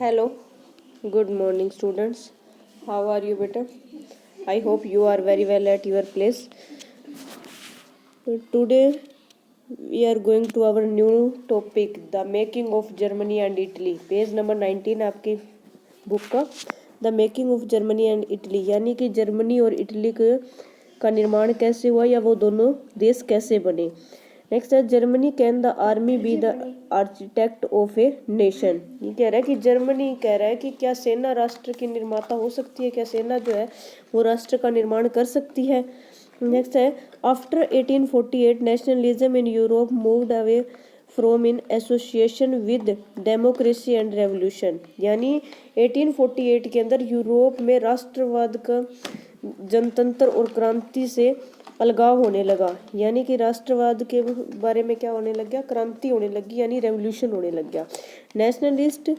Hello, good morning, students. How are you, beta? I hope you are very well at your place. Today, we are going to our new topic, the making of Germany and Italy. Page number 19 आपकी book का the making of Germany and Italy, यानी कि Germany और Italy का निर्माण कैसे हुआ या वो दोनों देश कैसे बने। नेक्स्ट है Germany can the army be the architect of a nation. ये कह रहा है कि जर्मनी कह रहा है कि क्या सेना राष्ट्र की निर्माता हो सकती है, क्या सेना जो है वो राष्ट्र का निर्माण कर सकती है। नेक्स्ट है after 1848 nationalism in Europe moved away from in association with democracy and revolution, यानी 1848 के अंदर यूरोप में राष्ट्रवाद का जनतंत्र और क्रांति से अलगाव होने लगा, यानी कि राष्ट्रवाद के बारे में क्या होने लग गया, क्रांति होने लगी, यानी रेवोल्यूशन होने लग गया। Nationalist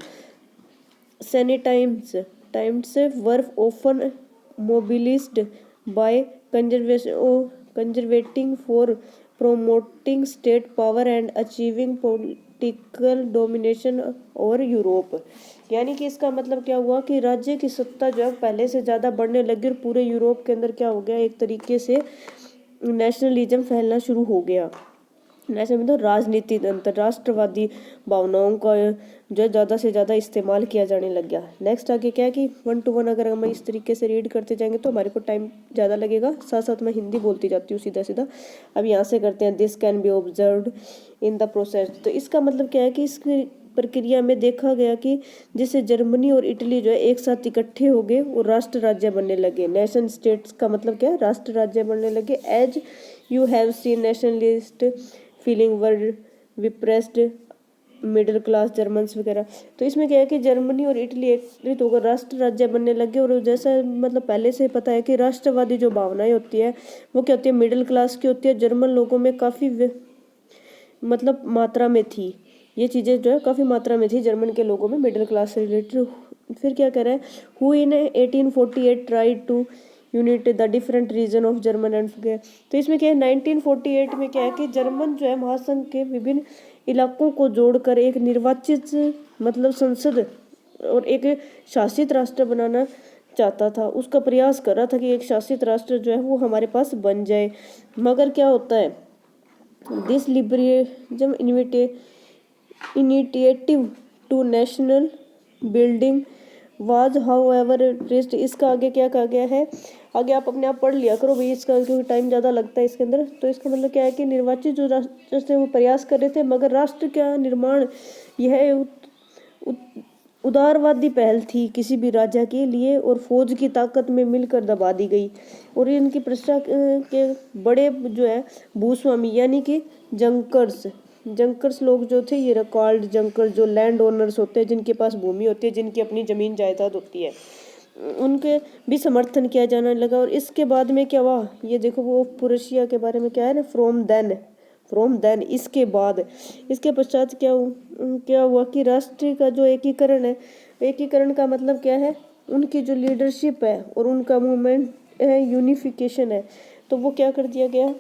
times were often mobilised by conservatives for promoting state power and achieving political domination over Europe, यानी कि इसका मतलब क्या हुआ कि राज्य की सत्ता जो है पहले से ज़्यादा बढ़ने लगी और पूरे यूरोप के अंदर क्या हो गया, एक तरीके से नेशनलिज्म फैलना शुरू हो गया। नेशनल मतलब राजनीति अंतर्राष्ट्रवादी भावनाओं का जो है ज़्यादा से ज़्यादा इस्तेमाल किया जाने लग गया। नेक्स्ट आगे क्या है कि 1 to 1 अगर हम इस तरीके से रीड करते जाएंगे तो हमारे को टाइम ज़्यादा लगेगा, साथ साथ मैं हिंदी बोलती जाती हूँ सीधा सीधा। अब यहाँ से करते हैं this can be observed in the process. तो इसका मतलब क्या है कि इस प्रक्रिया में देखा गया कि जिससे जर्मनी और इटली जो है एक साथ इकट्ठे हो गए और राष्ट्र राज्य बनने लगे। नेशन स्टेट्स का मतलब क्या है, राष्ट्र राज्य बनने लगे। As you have seen nationalist feeling were विप्रेस्ड मिडिल क्लास जर्मन्स वगैरह। तो इसमें क्या है कि जर्मनी और इटली एकत्रित होकर राष्ट्र राज्य बनने लगे और जैसा मतलब पहले से पता है कि राष्ट्रवादी जो भावनाएं होती है वो क्या होती है, मिडिल क्लास की होती है। जर्मन लोगों में काफ़ी मतलब मात्रा में थी ये चीज़ें, जो है काफ़ी मात्रा में थी जर्मन के लोगों में, मिडिल क्लास से रिलेटेड। फिर क्या कह रहा है, who in 1848 tried to unite the different region of German and. तो इसमें क्या है 1948 में क्या है कि जर्मन जो है महासंघ के विभिन्न इलाकों को जोड़कर एक निर्वाचित मतलब संसद और एक शासित राष्ट्र बनाना चाहता था। उसका प्रयास कर रहा था कि एक शासित राष्ट्र जो है वो हमारे पास बन जाए। मगर क्या होता है, this liberalism initiative to national building was however rest. इसका आगे क्या कहा गया है, आगे आप अपने आप पढ़ लिया करो भाई इसका, क्योंकि टाइम ज़्यादा लगता है इसके अंदर। तो इसका मतलब क्या है कि निर्वाचित जो राष्ट्र से वो प्रयास कर रहे थे, मगर राष्ट्र का निर्माण यह उदारवादी पहल थी किसी भी राजा के लिए और फौज की ताकत में मिलकर दबा दी गई। और इनकी प्रजा के बड़े जो है भूस्वामी यानी कि जंकर्स लोग जो थे, ये कॉल्ड जंकर, जो लैंड ओनर्स होते हैं, जिनके पास भूमि होती है, जिनकी अपनी ज़मीन जायदाद होती है, उनके भी समर्थन किया जाने लगा। और इसके बाद में क्या हुआ, ये देखो वो प्रुशिया के बारे में क्या है ना, फ्रॉम देन इसके पश्चात क्या हुआ कि राष्ट्र का जो एकीकरण है, एकीकरण का मतलब क्या है, उनकी जो लीडरशिप है और उनका मूवमेंट है, यूनिफिकेशन है, तो वो क्या कर दिया गया,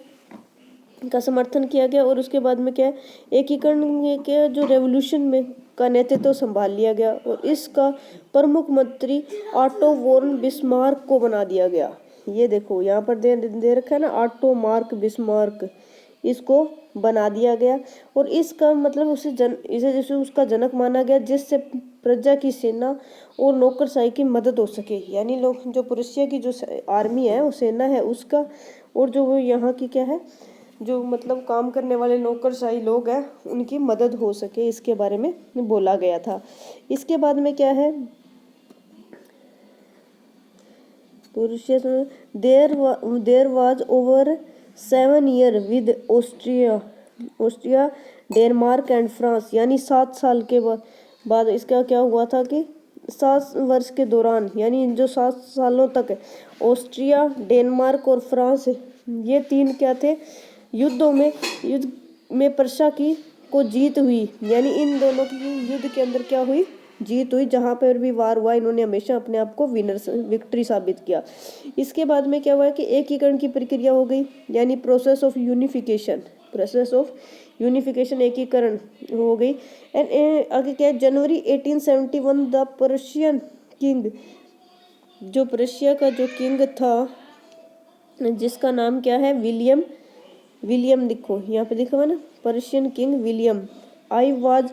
का समर्थन किया गया। और उसके बाद में क्या है, एकीकरण के जो रेवोल्यूशन में का नेतृत्व संभाल लिया गया और इसका प्रमुख मंत्री ऑटो वॉन बिस्मार्क को बना दिया गया। ये देखो यहाँ पर दे रखा है ना, ऑटो मार्क बिस्मार्क, इसको बना दिया गया। और इसका मतलब इसे जैसे उसका जनक माना गया, जिससे प्रजा की सेना और नौकरशाही की मदद हो सके, यानी लोग जो प्रुशिया की जो आर्मी है, वो सेना है उसका, और जो वो यहाँ की क्या है, जो मतलब काम करने वाले नौकरशाही लोग हैं, उनकी मदद हो सके, इसके बारे में बोला गया था। इसके बाद में क्या है, there was over 7 year with Austria Denmark and France, यानी 7 साल के बाद इसका क्या हुआ था कि 7 वर्ष के दौरान, यानी जो 7 सालों तक ऑस्ट्रिया, डेनमार्क और फ्रांस, ये 3 क्या थे, युद्ध में प्रशा को जीत हुई, यानी इन दोनों की युद्ध के अंदर क्या हुई, जीत हुई। जहाँ पर भी वार हुआ इन्होंने हमेशा अपने आप को विक्ट्री साबित किया। इसके बाद में क्या हुआ कि एकीकरण की प्रक्रिया हो गई, यानी प्रोसेस ऑफ यूनिफिकेशन एकीकरण हो गई। एंड आगे क्या है, जनवरी 1871 द पर्शियन किंग, जो प्रशिया का जो किंग था जिसका नाम क्या है विलियम, विलियम लिखो यहाँ पे लिखा हुआ ना, Persian king William I was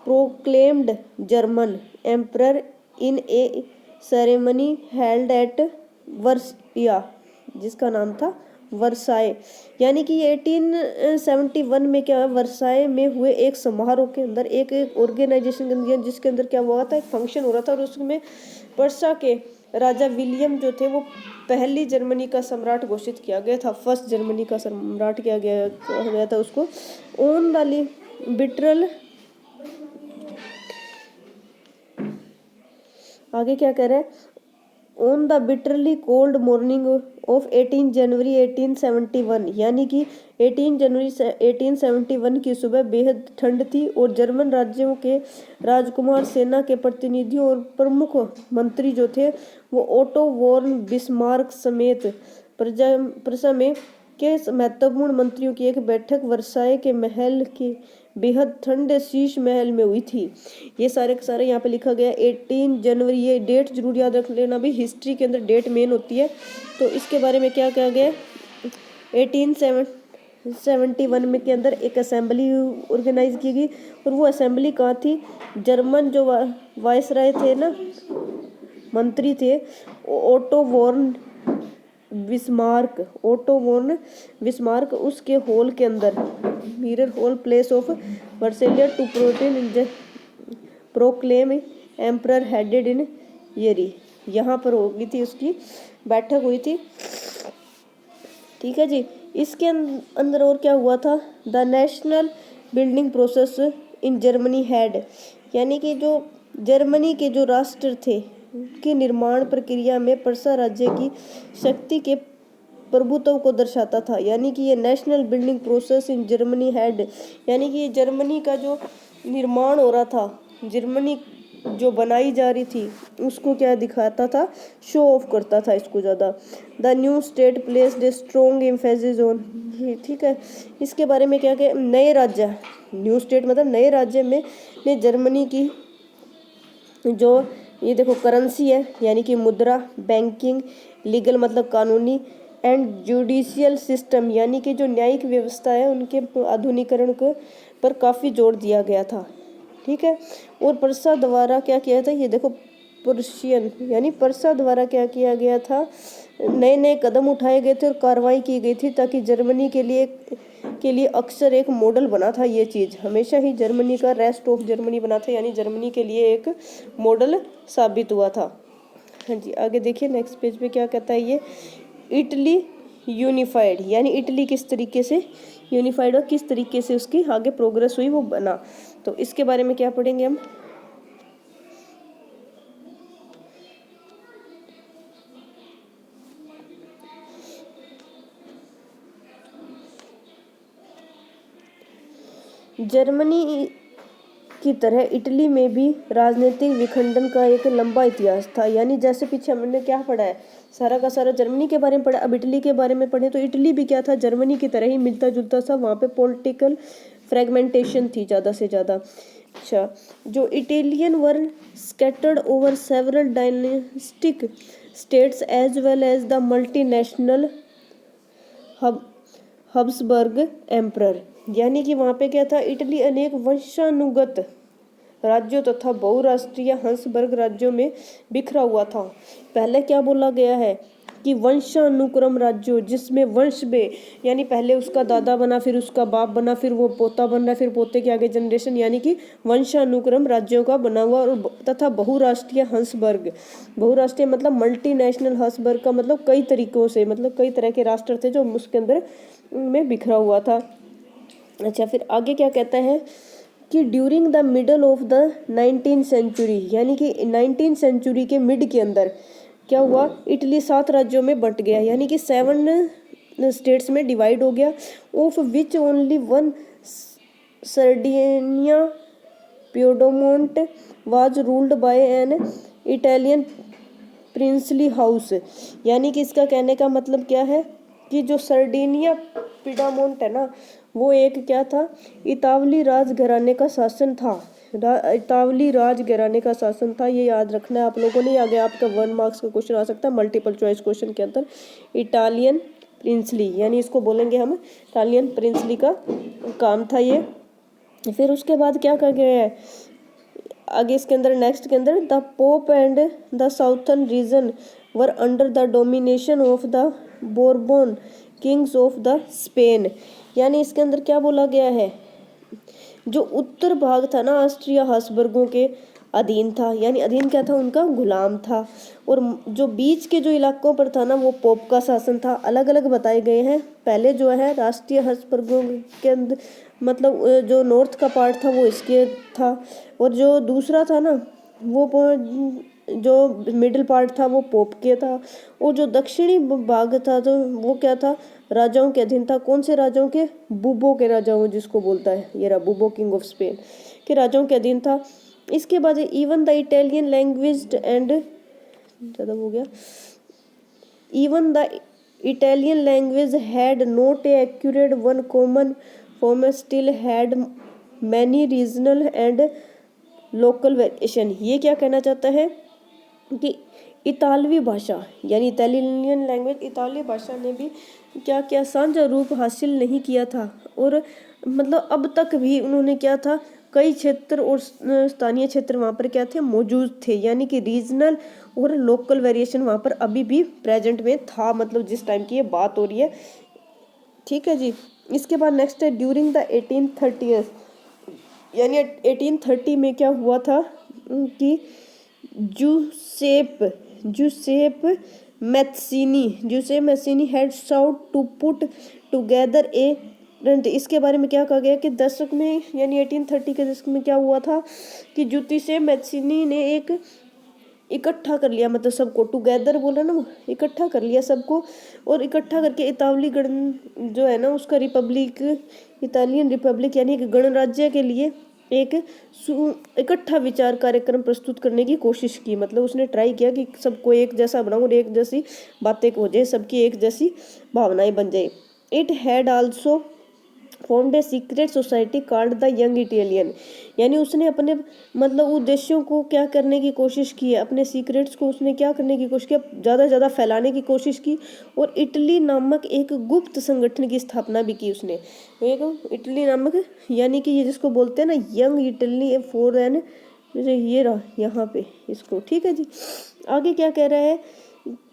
proclaimed German emperor in a ceremony held at Versailles, जिसका नाम था वर्साए। यानी कि 1871 में क्या वर्साए में हुए एक समारोह के अंदर एक ऑर्गेनाइजेशन के अंदर, जिसके अंदर क्या हुआ था, एक फंक्शन हो रहा था और उसमें पर्सा के राजा विलियम जो थे वो पहली जर्मनी का सम्राट घोषित किया गया था, फर्स्ट जर्मनी का सम्राट किया गया था उसको। ऑन वाली बिट्रल, आगे क्या कह रहा है, on the bitterly cold morning of 18 जनवरी 1871, यानी कि 18 जनवरी 1871 की सुबह बेहद ठंड थी और जर्मन राज्यों के राजकुमार, सेना के प्रतिनिधियों और प्रमुख मंत्री जो थे वो ओटो वॉन बिस्मार्क समेत प्रजा में के महत्वपूर्ण मंत्रियों की एक बैठक वर्साए के महल के बेहद ठंडे शीश महल में हुई थी। ये सारे के सारे यहाँ पे लिखा गया 18 जनवरी, ये डेट जरूर याद रख लेना भी, हिस्ट्री के अंदर डेट मेन होती है। तो इसके बारे में क्या कहा गया, 1871 में के अंदर एक असेंबली ऑर्गेनाइज की गई और वो असेंबली कहाँ थी, जर्मन जो वायसराय थे ना, मंत्री थे Otto von Bismarck, Otto von Bismarck, उसके हॉल के अंदर mirror hall place of Versailles to proclaim emperor headed in येरी, यहाँ पर हो गई थी, उसकी बैठक हुई थी। ठीक है जी। इसके अंदर और क्या हुआ था, the national building process in Germany had, यानी कि जो जर्मनी के जो राष्ट्र थे की निर्माण प्रक्रिया में पर्सा राज्य की शक्ति के प्रभुत्व को दर्शाता था। यानी कि ये national building process in Germany had, यानी कि जर्मनी का जो निर्माण हो रहा था, जर्मनी जो बनाई जा रही थी उसको क्या दिखाता था, शो ऑफ करता था इसको ज़्यादा। The new state placed a strong emphasis on, ठीक है। इसके बारे में क्या क्या, नए राज्य, न्यू स्टेट मतलब नए राज्य में जर्मनी की जो ये देखो करेंसी है यानी कि मुद्रा, बैंकिंग, लीगल मतलब कानूनी, एंड जुडिशियल सिस्टम यानी कि जो न्यायिक व्यवस्था है उनके आधुनिकीकरण को पर काफ़ी जोर दिया गया था। ठीक है। और पर्सा द्वारा क्या किया था, ये देखो पर्शियन यानी पर्सा द्वारा क्या किया गया था, नए नए कदम उठाए गए थे और कार्रवाई की गई थी ताकि जर्मनी के लिए अक्सर एक मॉडल बना था। ये चीज़ हमेशा ही जर्मनी का रेस्ट ऑफ जर्मनी बना था, यानी जर्मनी के लिए एक मॉडल साबित हुआ था। हाँ जी, आगे देखिए नेक्स्ट पेज पे क्या कहता है ये, इटली यूनिफाइड, यानी इटली किस तरीके से यूनिफाइड और किस तरीके से उसकी आगे प्रोग्रेस हुई वो बना। तो इसके बारे में क्या पढ़ेंगे हम, जर्मनी की तरह इटली में भी राजनीतिक विखंडन का एक लंबा इतिहास था। यानी जैसे पीछे हमने क्या पढ़ा है, सारा का सारा जर्मनी के बारे में पढ़ा, अब इटली के बारे में पढ़े। तो इटली भी क्या था, जर्मनी की तरह ही मिलता जुलता सा, वहाँ पे पॉलिटिकल फ्रेगमेंटेशन थी ज़्यादा से ज़्यादा। अच्छा, जो Italian were scattered over several dynastic states as well as the multinational Habsburg emperor, यानी कि वहाँ पे क्या था, इटली अनेक वंशानुगत राज्यों तथा बहुराष्ट्रीय हंसबर्ग राज्यों में बिखरा हुआ था। पहले क्या बोला गया है कि वंशानुक्रम राज्यों, जिसमें वंश में यानी पहले उसका दादा बना, फिर उसका बाप बना, फिर वो पोता बन रहा, फिर पोते के आगे जनरेशन, यानी कि वंशानुक्रम राज्यों का बना हुआ, और तथा बहुराष्ट्रीय हंसबर्ग, बहुराष्ट्रीय मतलब मल्टीनेशनल, हंसबर्ग का मतलब कई तरीकों से, मतलब कई तरह के राष्ट्र थे जो उसके अंदर में बिखरा हुआ था। अच्छा, फिर आगे क्या कहता है कि during the middle of the 19th century, यानी कि 19th सेंचुरी के मिड के अंदर क्या हुआ, इटली 7 राज्यों में बंट गया, यानी कि 7 स्टेट्स में डिवाइड हो गया, of which only 1 Sardinia Piedmont was ruled by an Italian princely house. यानी कि इसका कहने का मतलब क्या है कि जो सर्डिनिया पिडामोंट है ना, वो एक क्या था, इतावली राजघराने का शासन था। इतावली राजघराने का शासन था, ये याद रखना है आप लोगों ने। आगे आपका 1 मार्क्स का क्वेश्चन आ सकता है मल्टीपल चॉइस क्वेश्चन के अंदर। इटालियन प्रिंसली, यानी इसको बोलेंगे हम इटालियन प्रिंसली का काम था ये। फिर उसके बाद क्या कर गए हैं आगे इसके अंदर, नेक्स्ट के अंदर, the pope and the southern reason were under the domination of the Bourbon Kings of the Spain. यानी इसके अंदर क्या बोला गया है, जो उत्तर भाग था ना ऑस्ट्रिया हाब्सबर्गों के अधीन था, यानी अधीन क्या था, उनका गुलाम था। और जो बीच के जो इलाकों पर था ना, वो पोप का शासन था। अलग अलग बताए गए हैं। पहले जो है राष्ट्रीय हाब्सबर्गों के अंदर, मतलब जो नॉर्थ का पार्ट था वो इसके था, और जो दूसरा था ना वो जो मिडिल पार्ट था वो पोप के था, और जो दक्षिणी भाग था तो वो क्या था, राजाओं के अधीन था। कौन से राजाओं के, बुबो के राजाओं, जिसको बोलता है ये रहा बुबो किंग ऑफ स्पेन के राजाओं के अधीन था। इसके बाद even the Italian language and, ज़्यादा हो गया, even the Italian language had not a accurate one common form, still had many regional and local variation. ये क्या कहना चाहता है कि इतालवी भाषा, यानी इटालियन लैंग्वेज, इतालवी भाषा ने भी क्या क्या साझा रूप हासिल नहीं किया था, और मतलब अब तक भी उन्होंने क्या था, कई क्षेत्र और स्थानीय क्षेत्र वहाँ पर क्या थे, मौजूद थे। यानी कि रीजनल और लोकल वेरिएशन वहाँ पर अभी भी प्रेजेंट में था, मतलब जिस टाइम की ये बात हो रही है। ठीक है जी। इसके बाद नेक्स्ट है ड्यूरिंग द 1830, यानी 1830 में क्या हुआ था कि Giuseppe Mazzini had sought to put together a, इसके बारे में क्या कहा गया कि दशक में, यानी 1830 के दशक में क्या हुआ था कि जूसेप मैथ्सिनी ने एक इकट्ठा कर लिया, मतलब सबको, टुगेदर बोला ना, इकट्ठा कर लिया सबको, और इकट्ठा करके इतावली गण जो है ना उसका रिपब्लिक, इतालियन रिपब्लिक यानी एक गणराज्य के लिए एक इकट्ठा विचार कार्यक्रम प्रस्तुत करने की कोशिश की। मतलब उसने ट्राई किया कि सबको एक जैसा बनाओ और एक जैसी बातें हो जाए, सबकी एक जैसी भावनाएं बन जाए। It had also formed a secret society called the young Italian, यानी उसने अपने मतलब उद्देश्यों को क्या करने की कोशिश की है, अपने सीक्रेट्स को उसने क्या करने की कोशिश की, ज़्यादा से ज़्यादा फैलाने की कोशिश की, और इटली नामक एक गुप्त संगठन की स्थापना भी की उसने। एक इटली नामक, यानी कि ये जिसको बोलते हैं ना यंग इटली फॉर एन, जैसे ये रहा यहाँ पे इसको। ठीक है जी। आगे क्या कह रहा है,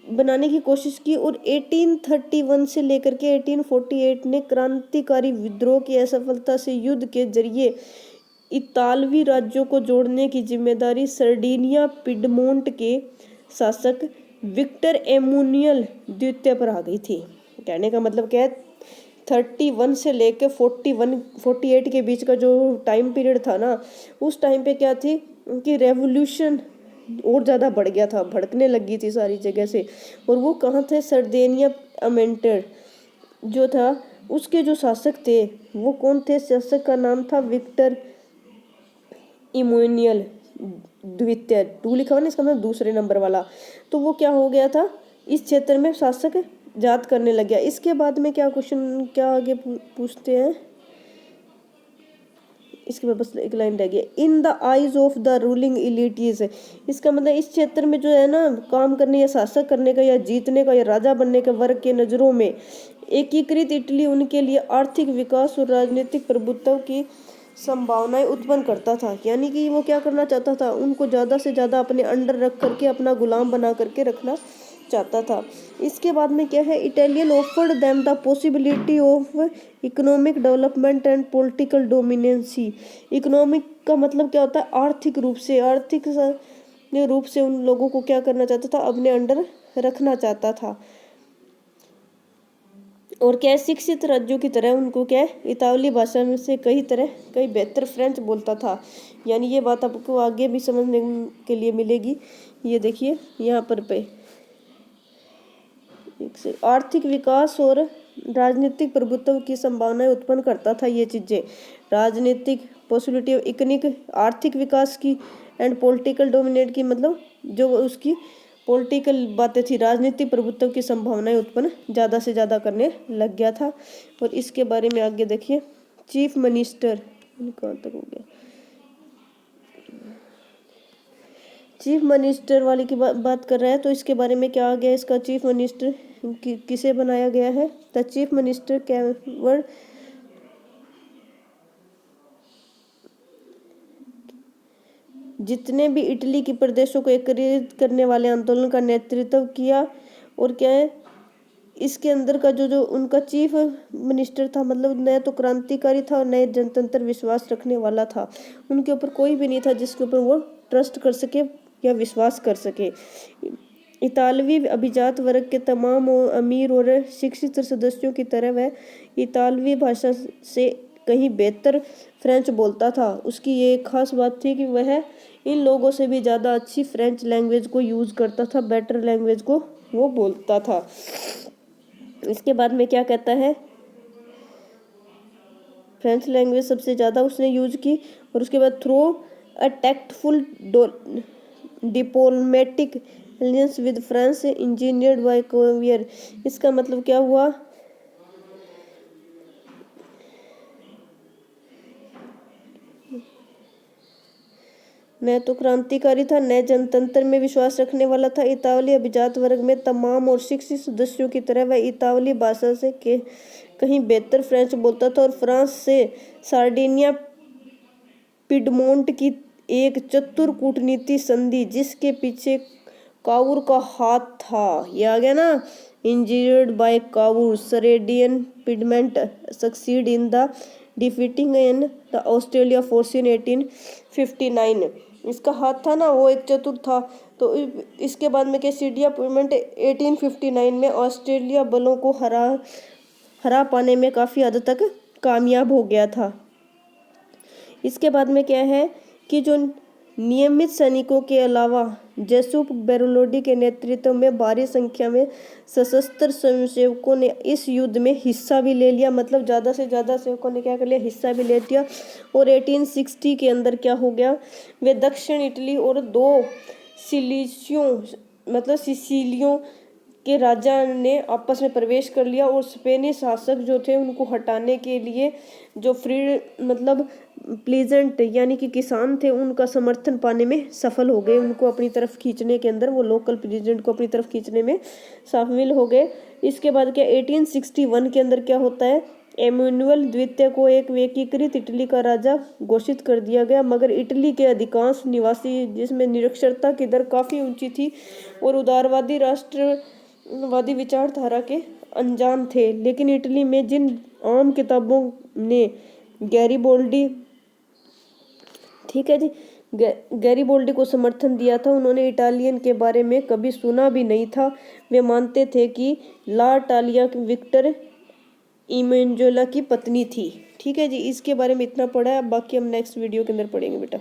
बनाने की कोशिश की, और 1831 से लेकर के 1848 ने क्रांतिकारी विद्रोह की असफलता से युद्ध के जरिए इतालवी राज्यों को जोड़ने की जिम्मेदारी सर्डिनिया पिडमोंट के शासक विक्टर एमुनियल द्वितीय पर आ गई थी। कहने का मतलब क्या है, 31 से लेकर 48 के बीच का जो टाइम पीरियड था ना, उस टाइम पे क्या थी कि रेवोल्यूशन और ज़्यादा बढ़ गया था, भड़कने लगी थी सारी जगह से। और वो कहाँ थे, सर्देनिया अमेंटेड जो था, उसके जो शासक थे वो कौन थे, शासक का नाम था विक्टर इमोनियल द्वितीय, 2 लिखा हुआ ना इसका मतलब दूसरे नंबर वाला। तो वो क्या हो गया था, इस क्षेत्र में शासक जात करने लग गया। इसके बाद में क्या क्वेश्चन, क्या आगे पूछते हैं, इसके बाद बस एक लाइन रह गई, in the eyes of the ruling elites. इसका मतलब इस क्षेत्र में जो है ना काम करने या शासक करने का या जीतने का या राजा बनने के वर्ग के नज़रों में एकीकृत इटली उनके लिए आर्थिक विकास और राजनीतिक प्रभुत्व की संभावनाएं उत्पन्न करता था। यानी कि वो क्या करना चाहता था, उनको ज़्यादा से ज़्यादा अपने अंडर रख करके, अपना गुलाम बना करके रखना चाहता था। इसके बाद में क्या है, Italian offered them the possibility of economic development and political dominancy. Economic का मतलब क्या होता है, आर्थिक रूप से उन लोगों को क्या करना चाहता था, अपने अंडर रखना चाहता था। और क्या शिक्षित राज्यों की तरह उनको क्या है, इतालवी भाषा में से कई बेहतर फ्रेंच बोलता था। यानी ये बात आपको आगे भी समझने के लिए मिलेगी। ये देखिए यहाँ पर पे आर्थिक विकास और राजनीतिक प्रभुत्व की संभावनाएं उत्पन्न करता था। ये चीज़ें, राजनीतिक पॉसिबिलिटी ऑफ इकोनॉमिक, आर्थिक विकास की, एंड पॉलिटिकल डोमिनेट की, मतलब जो उसकी पॉलिटिकल बातें थी, राजनीतिक प्रभुत्व की संभावनाएं उत्पन्न ज़्यादा से ज़्यादा करने लग गया था। और इसके बारे में आगे देखिए, चीफ मिनिस्टर, कहाँ तक हो गया, चीफ मिनिस्टर वाली की बात कर रहा है, तो इसके बारे में क्या आ गया, इसका चीफ मिनिस्टर किसे बनाया गया है। द चीफ मिनिस्टर केवल जितने भी इटली के प्रदेशों को एकीकृत करने वाले आंदोलन का नेतृत्व किया। और क्या है इसके अंदर का जो जो उनका चीफ मिनिस्टर था, मतलब नया तो क्रांतिकारी था और नए जनतंत्र विश्वास रखने वाला था। उनके ऊपर कोई भी नहीं था जिसके ऊपर वो ट्रस्ट कर सके या विश्वास कर सके। इतालवी अभिजात वर्ग के तमाम अमीर और शिक्षित सदस्यों की तरह वह इतालवी भाषा से कहीं बेहतर फ्रेंच बोलता था। उसकी ये एक खास बात थी कि वह इन लोगों से भी ज़्यादा अच्छी फ्रेंच लैंग्वेज को यूज़ करता था, बेटर लैंग्वेज को वो बोलता था। इसके बाद में क्या कहता है, फ्रेंच लैंग्वेज सबसे ज़्यादा उसने यूज की। और उसके बाद through a tactful diplomatic alliance with France engineered by Cavour. इसका मतलब क्या हुआ, नए तो क्रांतिकारी था, नए जनतंत्र में विश्वास रखने वाला था, इतावली अभिजात वर्ग में तमाम और शिक्षित सदस्यों की तरह वह इतावली भाषा से कहीं बेहतर फ्रेंच बोलता था। और फ्रांस से सार्डिनिया पिडमोंट की एक चतुर कूटनीति संधि जिसके पीछे कावूर का हाथ था, ये आ गया ना, engineered by Cavour Sardinia Piedmont succeed in the defeating in the Australia force in 1859। इसका हाथ था ना, वो एक चतुर था। तो इसके बाद में कैसिडिया पिडमेंट 1859 में ऑस्ट्रेलिया बलों को हरा पाने में काफ़ी हद तक कामयाब हो गया था। इसके बाद में क्या है कि जो नियमित सैनिकों के अलावा जेसुप बेरोलोडी के नेतृत्व में भारी संख्या में सशस्त्र स्वयंसेवकों ने इस युद्ध में हिस्सा भी ले लिया। मतलब ज़्यादा से ज़्यादा सेवकों ने क्या कर लिया, हिस्सा भी ले लिया। और 1860 के अंदर क्या हो गया, वे दक्षिण इटली और 2 सिसिलियों के राजा ने आपस में प्रवेश कर लिया। और स्पेनिश शासक जो थे उनको हटाने के लिए जो प्लीजेंट यानी कि किसान थे उनका समर्थन पाने में सफल हो गए। उनको अपनी तरफ खींचने के अंदर, वो लोकल प्लीजेंट को अपनी तरफ खींचने में शामिल हो गए। इसके बाद क्या 1861 के अंदर क्या होता है, एमुनुअल द्वितीय को एक एकीकृत इटली का राजा घोषित कर दिया गया। मगर इटली के अधिकांश निवासी, जिसमें निरक्षरता की दर काफ़ी ऊंची थी और उदारवादी राष्ट्रवादी विचारधारा के अनजान थे। लेकिन इटली में जिन आम किताबों ने गैरीबोल्डी, ठीक है जी, गैरीबोल्डी को समर्थन दिया था, उन्होंने इटालियन के बारे में कभी सुना भी नहीं था। वे मानते थे कि ला टालिया विक्टर इमेंजोला की पत्नी थी। ठीक है जी, इसके बारे में इतना पढ़ा है, बाकी हम नेक्स्ट वीडियो के अंदर पढ़ेंगे बेटा।